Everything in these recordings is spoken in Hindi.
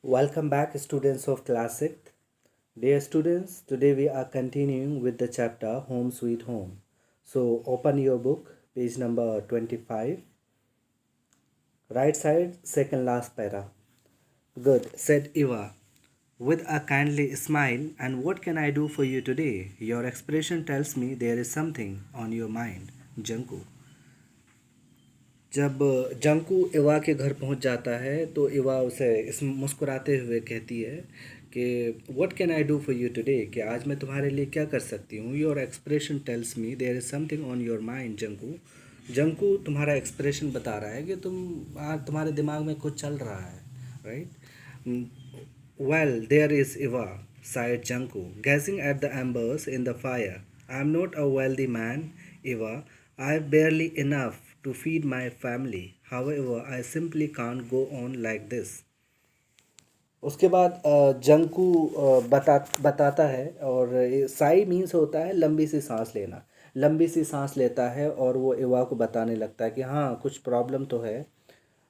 Welcome back, students of class 6th. Dear students, today we are continuing with the chapter Home Sweet Home. So, open your book, page number 25, right side, second last para. Good, said Eva, with a kindly smile. And what can I do for you today? Your expression tells me there is something on your mind, Janku. जब जंकू इवा के घर पहुंच जाता है तो इवा उसे इस मुस्कुराते हुए कहती है कि what can I do for you today, कि आज मैं तुम्हारे लिए क्या कर सकती हूँ। Your expression tells me there is something on your mind Janku. Janku तुम्हारा एक्सप्रेशन बता रहा है कि तुम्हारे दिमाग में कुछ चल रहा है, right. Well there is Eva, sighed Janku, gazing at the embers in the fire. I'm not a wealthy man, Eva. I've barely enough to feed my family. However, I simply can't go on like this. उसके बाद जंकू बताता है, और साई मीन्स होता है लंबी सी सांस लेना। लंबी सी सांस लेता है और वो इवा को बताने लगता है कि हाँ, कुछ प्रॉब्लम तो है।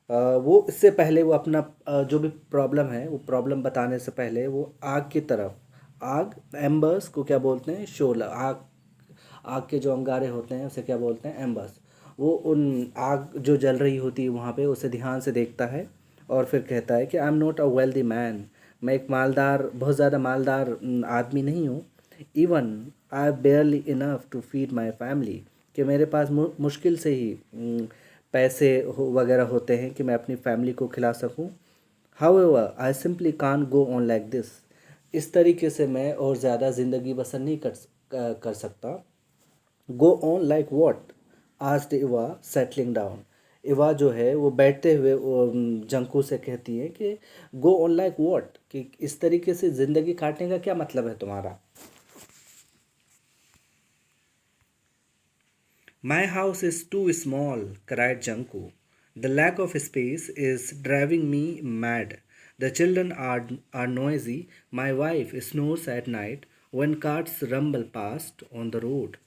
वो इससे पहले वो अपना जो भी प्रॉब्लम है वो प्रॉब्लम बताने से पहले वो आग की तरफ, आग एम्बर्स को क्या बोलते हैं, शोला, आग, आग के जो अंगारे होते हैं उसे क्या बोलते हैं, एम्बर्स। वो उन आग जो जल रही होती है वहाँ पे उसे ध्यान से देखता है और फिर कहता है कि I am not a wealthy man, मैं एक मालदार, बहुत ज़्यादा मालदार आदमी नहीं हूँ। Even I barely enough to feed my family, कि मेरे पास मुश्किल से ही पैसे वगैरह होते हैं कि मैं अपनी फैमिली को खिला सकूं। However I simply can't go on like this, इस तरीके से मैं और ज़्यादा ज़िंदगी बसर नहीं कर सकता। गो on like what, asked Eva settling down. Eva जो है वो बैठते हुए जंकू से कहती है कि गो ऑन लाइक वॉट, कि इस तरीके से ज़िंदगी काटने का क्या मतलब है तुम्हारा। My house is too small, cried Janku. The lack of space is driving me mad. The children are noisy. My wife snores at night when carts rumble past on the road.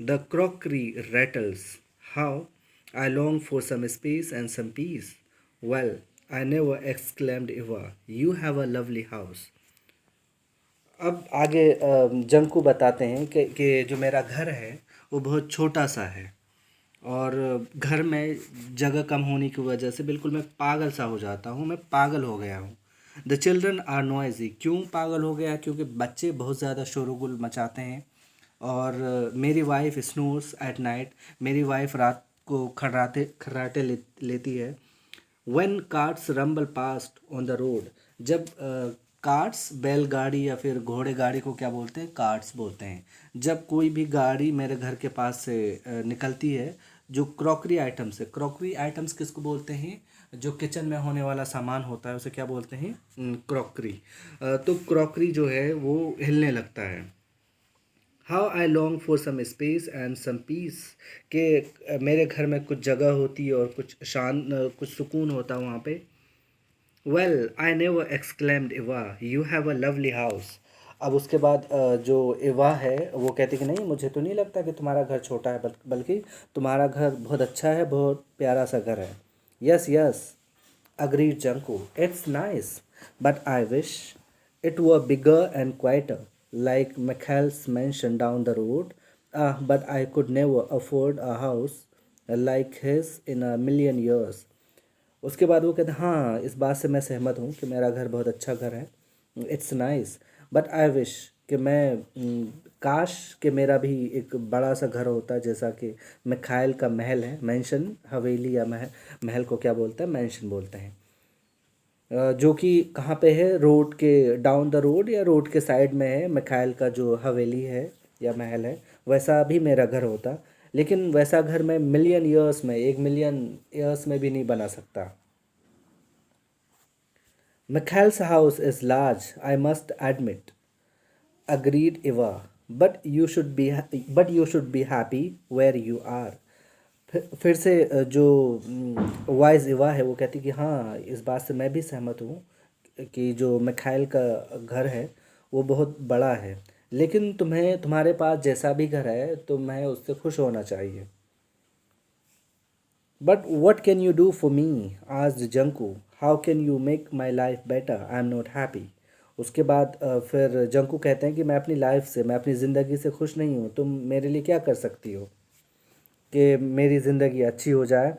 The crockery rattles. How I long for some space and some peace. Well, I never, exclaimed Eva. You have a lovely house. अब आगे जंकू बताते हैं कि जो मेरा घर है वो बहुत छोटा सा है, और घर में जगह कम होने की वजह से बिल्कुल मैं पागल सा हो जाता हूँ, मैं पागल हो गया हूँ। द चिल्ड्रन आर नॉइजी, क्यों पागल हो गया, क्योंकि बच्चे बहुत ज़्यादा शोरगुल मचाते हैं। और मेरी वाइफ स्नोर्स एट नाइट, मेरी वाइफ रात को खर्राटे खर्राटे लेती है। When carts rumble past on the road, जब कार्ट्स, बैलगाड़ी या फिर घोड़े गाड़ी को क्या बोलते हैं, कार्ट्स बोलते हैं। जब कोई भी गाड़ी मेरे घर के पास से निकलती है, जो क्रॉकरी आइटम्स है, क्रॉकरी आइटम्स किसको बोलते हैं, जो किचन में होने वाला सामान होता है उसे क्या बोलते हैं, क्रॉकरी। तो क्रॉकरी जो है वो हिलने लगता है। How I long for some space and some peace, के मेरे घर में कुछ जगह होती और कुछ कुछ सुकून होता वहाँ पे। Well I never, exclaimed Eva, you have a lovely house. अब उसके बाद जो इवा है वो कहती कि नहीं, मुझे तो नहीं लगता कि तुम्हारा घर छोटा है, बल्कि तुम्हारा घर बहुत अच्छा है, बहुत प्यारा सा घर है। Yes yes, agreed Janku. It's nice, but I wish it were bigger and quieter, like Michael's mansion down the road. But I could never afford a house like his in a million years. उसके बाद वो कहते हैं हाँ, इस बात से मैं सहमत हूँ कि मेरा घर बहुत अच्छा घर है, it's nice, but I wish, कि मैं काश कि मेरा भी एक बड़ा सा घर होता जैसा कि मिखाइल का महल है, मेंशन, हवेली या महल, महल को क्या बोलते हैं, मेंशन बोलते हैं। जो कि कहाँ पे है, रोड के डाउन द रोड या रोड के साइड में है मिखाइल का जो हवेली है या महल है। वैसा भी मेरा घर होता, लेकिन वैसा घर मैं मिलियन ईयर्स में, 1 मिलियन ईयर्स में भी नहीं बना सकता। Mikhail's house is large, I must admit, agreed Eva, but you should be happy where you are. फिर से जो वाइज इवा है वो कहती कि हाँ, इस बात से मैं भी सहमत हूँ कि जो मिखाइल का घर है वो बहुत बड़ा है, लेकिन तुम्हें, तुम्हारे पास जैसा भी घर है तुम्हें उससे खुश होना चाहिए। But what can you do for me? asked Janku. How can you make my life better? I am not happy. उसके बाद फिर जंकू कहते हैं कि मैं अपनी लाइफ से, मैं अपनी ज़िंदगी से खुश नहीं हूँ, तुम मेरे लिए क्या कर सकती हो कि मेरी ज़िंदगी अच्छी हो जाए.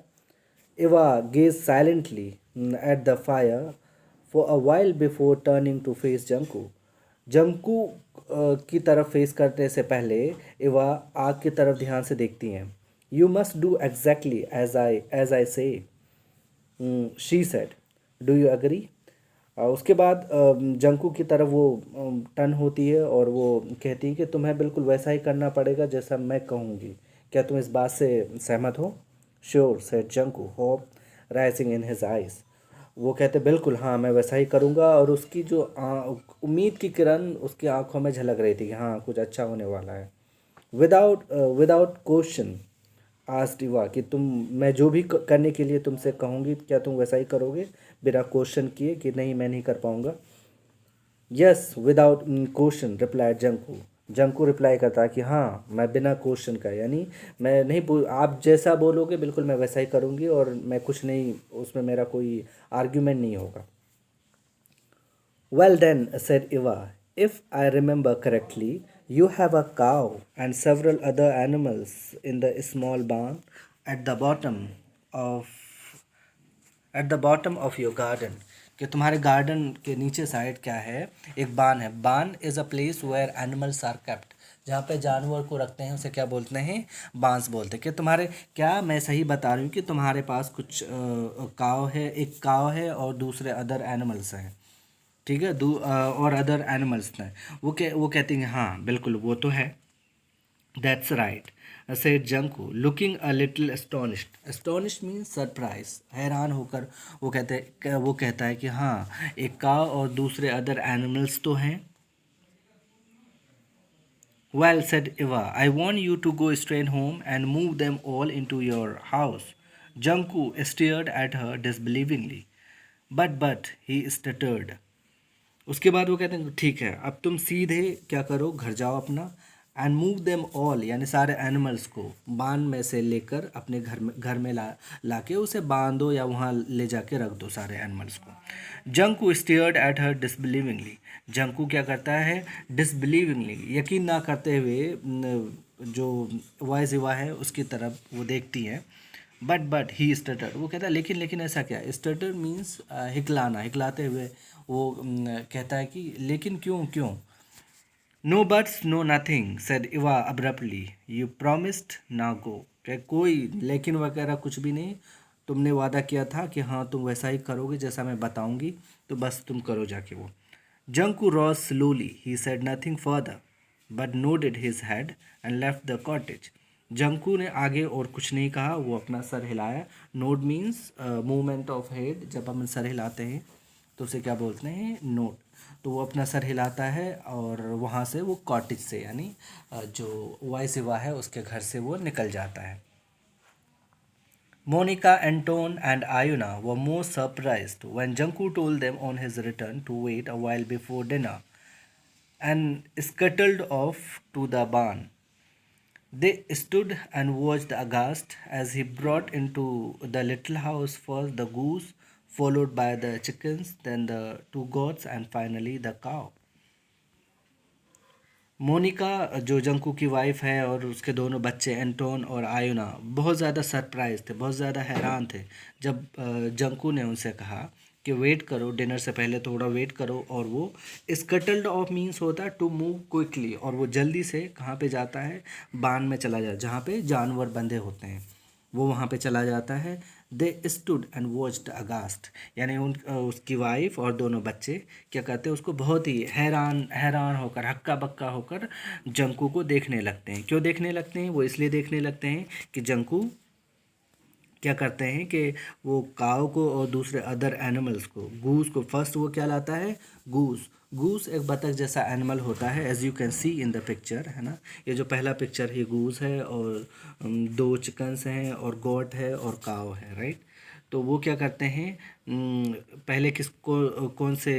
Eva gazed silently at the fire for a while before turning to face Janku. जंकू की तरफ फेस करने से पहले इवा आग की तरफ ध्यान से देखती हैं. You must do exactly as I say, she said. Do you agree? उसके बाद जंकू की तरफ वो टर्न होती है और वो कहती है कि तुम्हें बिल्कुल वैसा ही करना पड़ेगा जैसा मैं कहूँगी. क्या तुम इस बात से सहमत हो? Sure said जंकू, hope rising in his eyes. वो कहते बिल्कुल हाँ, मैं वैसा ही करूँगा. और उसकी जो उम्मीद की किरण उसकी आंखों में झलक रही थी कि हाँ, कुछ अच्छा होने वाला है. विदाउट क्वेश्चन आस्क्ड इवा कि तुम, मैं जो भी करने के लिए तुमसे कहूँगी क्या तुम वैसा ही करोगे, बिना क्वेश्चन किए कि नहीं मैं नहीं कर पाऊँगा. Yes without question replied जंकू. जंकू reply करता कि हाँ, मैं बिना क्वेश्चन का, यानी मैं नहीं आप जैसा बोलोगे बिल्कुल मैं वैसा ही करूँगी और मैं कुछ नहीं, उसमें मेरा कोई आर्ग्यूमेंट नहीं होगा. Well then, said Eva, if I remember correctly, you have a cow and several other animals in the small barn at the bottom of your garden. कि तुम्हारे गार्डन के नीचे साइड क्या है, एक बान है. Barn is a place where animals are kept. जहाँ पे जानवर को रखते हैं उसे क्या बोलते हैं? बांस बोलते हैं. कि तुम्हारे, क्या मैं सही बता रही हूँ कि तुम्हारे पास कुछ काव है, एक काव है और दूसरे अदर एनिमल्स हैं, ठीक है, और अदर एनिमल्स हैं. वो कहती हैं हाँ बिल्कुल वो तो है. That's right said जंकू looking a little astonished. Astonished means surprise, हैरान होकर. वो कहता है कि हाँ, एक काव और दूसरे अदर एनिमल्स तो हैं. Well, said Eva, I want you to go straight home and move them all into your house. Janku stared at her disbelievingly. But, he stuttered. उसके बाद वो कहते हैं ठीक है, अब तुम सीधे क्या करो, घर जाओ अपना. एंड मूव देम ऑल, यानी सारे एनिमल्स को बांध में से लेकर अपने घर में ला के उसे बांधो या वहाँ ले जाके रख दो सारे एनिमल्स को. जंकू स्टेयर्ड एट हर डिसबिलीविंगली. जंकू क्या करता है? डिसबिलीविंगली, यकीन ना करते हुए जो वॉइस हुआ है उसकी तरफ वो देखती है. But he stutter. वो कहता है लेकिन ऐसा क्या? स्टटर मीन्स हिकलाना, हिकलाते हुए वो कहता है कि लेकिन क्यों? No buts no nothing said Eva abruptly. You promised ना गो. क्या कोई लेकिन वगैरह कुछ भी नहीं, तुमने वादा किया था कि हाँ तुम वैसा ही करोगे जैसा मैं बताऊंगी, तो बस तुम करो जाके वो. जंकू rows slowly. He said nothing further but nodded his head and left the cottage. जंकू ने आगे और कुछ नहीं कहा, वो अपना सर हिलाया. Node means movement of head. जब हम सर हिलाते हैं तो उसे क्या बोलते हैं? नोड. तो वो अपना सर हिलाता है और वहाँ से वो कॉटेज से, यानी जो वाइसिवा है उसके घर से वो निकल जाता है. Monica, Anton, and Ayuna were most surprised when Janku told them on his return to wait a while before dinner and scuttled off to the barn. They stood and watched aghast as he brought into the little house first the goose, followed by the chickens, then the two goats, and finally the cow. Monika जो जंकू की वाइफ है और उसके दोनों बच्चे एंटोन और आयुना बहुत ज़्यादा सरप्राइज थे, बहुत ज़्यादा हैरान थे जब जंकू ने उनसे कहा कि वेट करो, डिनर से पहले थोड़ा वेट करो. और वो स्कटल्ड ऑफ मीन्स होता है टू मूव क्विकली, और वो जल्दी से कहाँ पे जाता है? बान में चला जाता, जहाँ पे जानवर बंधे होते हैं वो वहाँ पे चला जाता है. दे स्टूड एंड वॉच्ड अगास्ट, यानी उसकी वाइफ और दोनों बच्चे क्या करते हैं? उसको बहुत ही हैरान होकर, हक्का बक्का होकर जंकू को देखने लगते हैं. क्यों देखने लगते हैं? वो इसलिए देखने लगते हैं कि जंकू क्या करते हैं कि वो काव को और दूसरे अदर एनिमल्स को, गूस को, फर्स्ट वो क्या लाता है? गूस एक बतख जैसा एनिमल होता है, as you can see in the picture, है ना. ये जो पहला पिक्चर है गूस है और दो चिकन्स हैं और गोट है और काव है, राइट. तो वो क्या करते हैं, पहले किसको कौन से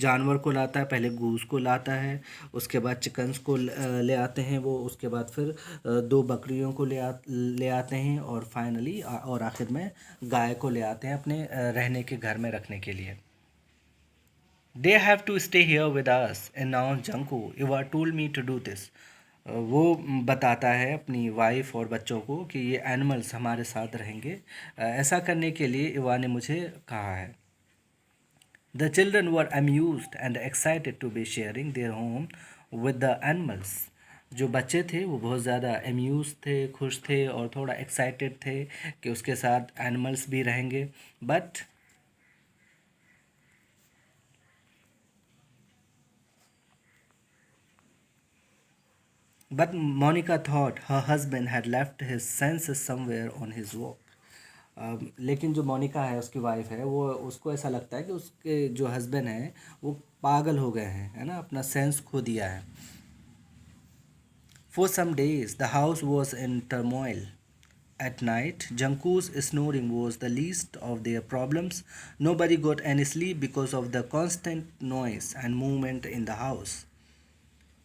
जानवर को लाता है, पहले गूस को लाता है, उसके बाद चिकन्स को ले आते हैं वो, उसके बाद फिर दो बकरियों को ले आते हैं, और फाइनली और आखिर में गाय को ले आते हैं अपने रहने के घर में रखने के लिए. They have to stay here with us announce Janku, Eva told me to do this. वो बताता है अपनी वाइफ और बच्चों को कि ये एनिमल्स हमारे साथ रहेंगे, ऐसा करने के लिए इवा ने मुझे कहा है. The children were amused and excited to be sharing their home with the animals. जो बच्चे थे वो बहुत ज़्यादा अम्यूज थे, खुश थे और थोड़ा एक्साइटेड थे कि उसके साथ एनिमल्स भी रहेंगे. But Monica thought her husband had left his senses somewhere on his walk. लेकिन जो मोनिका है उसकी वाइफ है, वो उसको ऐसा लगता है कि उसके जो हस्बैंड हैं वो पागल हो गए हैं, है ना, अपना सेंस खो दिया है. For some days the house was in turmoil. At night, Janku's snoring was the least of their problems. Nobody got any sleep because of the constant noise and movement in the house.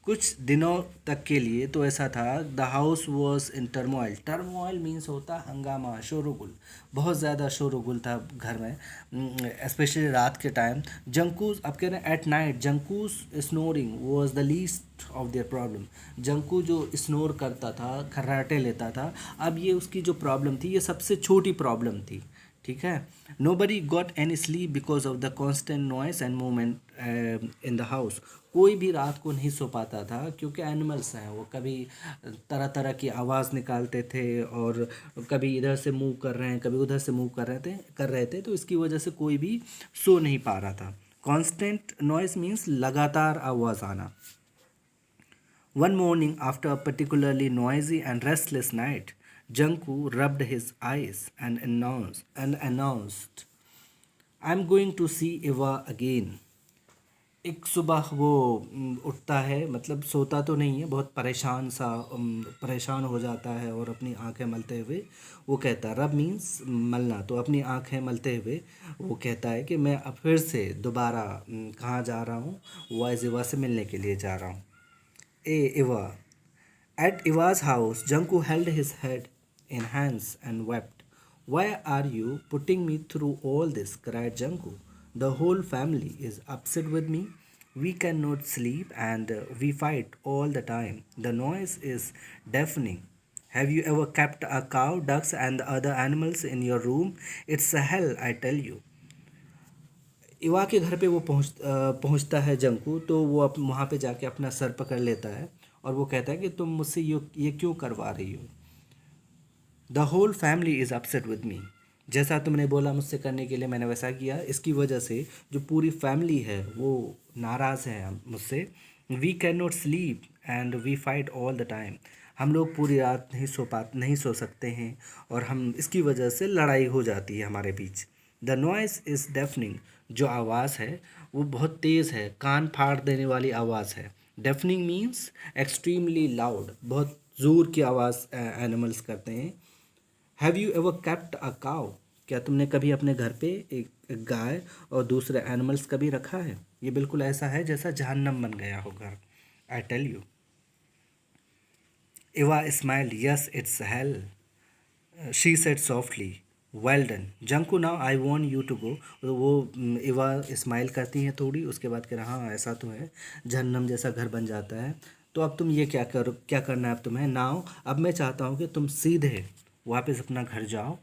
कुछ दिनों तक के लिए तो ऐसा था. The house was in turmoil. Turmoil means होता हंगामा, शोरगुल. बहुत ज़्यादा शोरगुल था घर में, स्पेशली रात के टाइम. जंकूज, अब कह रहे हैं at night, Junku's snoring was the least of their problem. Junku जो स्नोर करता था, खर्राटे लेता था, अब ये उसकी जो प्रॉब्लम थी ये सबसे छोटी प्रॉब्लम थी. ठीक है. Nobody got any sleep because of the constant noise and movement in the house. कोई भी रात को नहीं सो पाता था क्योंकि एनिमल्स हैं, वो कभी तरह तरह की आवाज़ निकालते थे और कभी इधर से मूव कर रहे हैं, कभी उधर से मूव कर रहे थे, तो इसकी वजह से कोई भी सो नहीं पा रहा था. कॉन्स्टेंट नॉइस मीन्स लगातार आवाज़ आना. One morning, after a particularly noisy and restless night, Janku rubbed his eyes and announced, I'm going to see Eva again. एक सुबह वो उठता है, मतलब सोता तो नहीं है, बहुत परेशान हो जाता है और अपनी आंखें मलते हुए वो कहता है, रब मीन्स मलना, तो अपनी आंखें मलते हुए वो कहता है कि मैं अब फिर से दोबारा कहाँ जा रहा हूँ, वाइज इवा से मिलने के लिए जा रहा हूँ. Eva. At Eva's house, Janku held his head in hands and wept. Why are you putting me through all this? Cried Janku. The whole family is upset with me. We cannot sleep and we fight all the time. The noise is deafening. Have you ever kept a cow, ducks, and other animals in your room? It's a hell, I tell you. Eva के घर पे वो पहुंचता है जंकू, तो वो वहाँ पे जाके अपना सर पकड़ लेता है और वो कहता है कि तुम मुझसे ये क्यों करवा रही हो. The whole family is upset with me. जैसा तुमने बोला मुझसे करने के लिए मैंने वैसा किया. इसकी वजह से जो पूरी फैमिली है वो नाराज़ है मुझसे. We can not sleep and we fight all the time. हम लोग पूरी रात नहीं सो सकते हैं और हम इसकी वजह से लड़ाई हो जाती है हमारे बीच. The noise is deafening. जो आवाज़ है वो बहुत तेज़ है, कान फाड़ देने वाली आवाज़ है. डेफनिंग मीन्स एक्सट्रीमली लाउड, बहुत ज़ोर की आवाज़ एनिमल्स करते हैं. Have you ever kept a cow. क्या तुमने कभी अपने घर पे एक गाय और दूसरे एनिमल्स कभी रखा है. ये बिल्कुल ऐसा है जैसा जहन्नम बन गया हो घर. I tell you. Eva smiled. Yes, it's hell, she said softly. Well done. Janku, now I want you to go. तो वो इवा स्माइल करती हैं थोड़ी, उसके बाद कह रहा हाँ ऐसा तो है, जहन्नम जैसा घर बन जाता है. तो अब तुम ये क्या करना है अब तुम्हें. नाउ अब मैं चाहता हूँ कि तुम सीधे वापस अपना घर जाओ,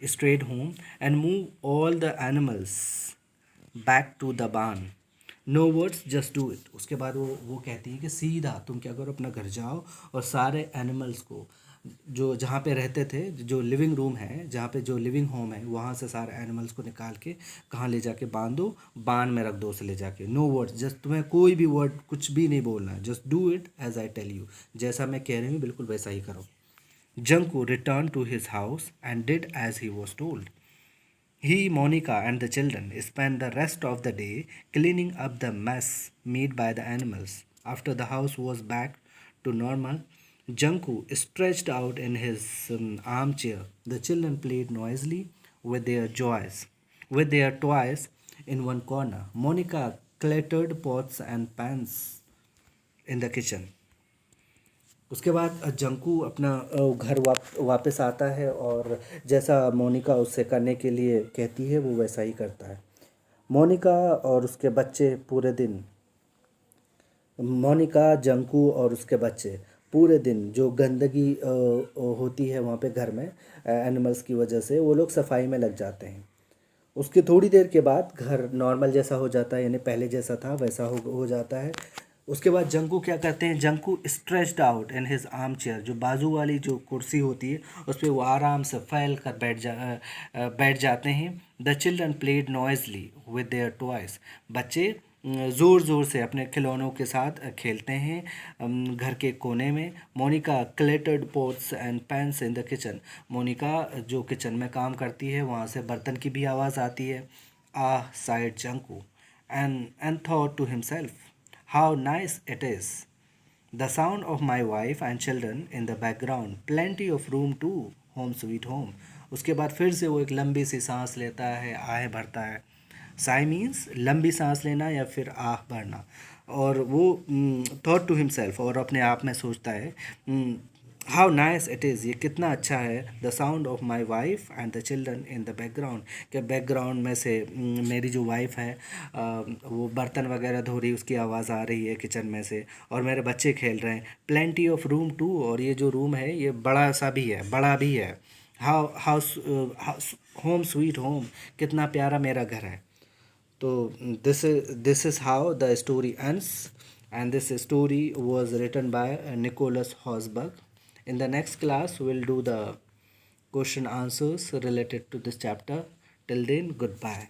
straight home, and move all the animals back to the barn. No words, just do it. उसके बाद वो कहती है कि सीधा तुम क्या करो, अपना घर जाओ और सारे एनिमल्स को जो जहाँ पे रहते थे, जो लिविंग रूम है, जहाँ पे जो लिविंग होम है, वहाँ से सारे एनिमल्स को निकाल के कहाँ ले जाके बांध दो, बांध में रख दो उसे ले जाके. नो वर्ड्स, जस्ट तुम्हें कोई भी वर्ड कुछ भी नहीं बोलना है. Just do it as I tell you. जैसा मैं कह रही हूँ बिल्कुल वैसा ही करो. Junko returned to his house and did as he was told. He, Monica, and the children spent the rest of the day cleaning up the mess made by the animals. After the house was back to normal, Junku stretched out in his armchair. The children played noisily with their toys in one corner. Monica clattered pots and pans in the kitchen. उसके बाद जंकू अपना घर वापस आता है और जैसा मोनिका उससे करने के लिए कहती है वो वैसा ही करता है। मोनिका और उसके बच्चे पूरे दिन मोनिका, जंकू और उसके बच्चे पूरे दिन जो गंदगी होती है वहाँ पे घर में एनिमल्स की वजह से वो लोग सफाई में लग जाते हैं। उसके थोड़ी देर के बाद घर नॉर्मल जैसा हो जाता है, यानी पहले जैसा था वैसा हो जाता है। उसके बाद जंकू क्या करते हैं, जंकू stretched out in his arm chair, जो बाजू वाली जो कुर्सी होती है उस पर वो आराम से फैल कर बैठ जाते हैं। The children played Noisli with their toys, बच्चे ज़ोर ज़ोर से अपने खिलौनों के साथ खेलते हैं घर के कोने में। Monica clattered pots and pans in the kitchen, Monica जो किचन में काम करती है वहाँ से बर्तन की भी आवाज़ आती है। Ah sighed Junku and thought to himself, how nice it is, the sound of my wife and children in the background, plenty of room too, home sweet home. उसके बाद फिर से वो एक लंबी सी सांस लेता है, आह भरता है। साई मीन्स लंबी सांस लेना या फिर आह भरना। और वो थॉट टू हिमसेल्फ, और अपने आप में सोचता है, हाउ नाइस इट इज़, ये कितना अच्छा है। The sound of my wife and the children in the background, कि बैकग्राउंड में से मेरी जो वाइफ है वो बर्तन वगैरह धो रही, उसकी आवाज़ आ रही है किचन में से, और मेरे बच्चे खेल रहे हैं। प्लेंटी ऑफ रूम टू, और ये जो रूम है ये बड़ा सा भी है, बड़ा भी है। How house home sweet home, कितना प्यारा मेरा घर है। तो this is how the story ends, and this story was written by Nicholas Hosberg. In the next class we'll do the question answers related to this chapter. Till then, goodbye.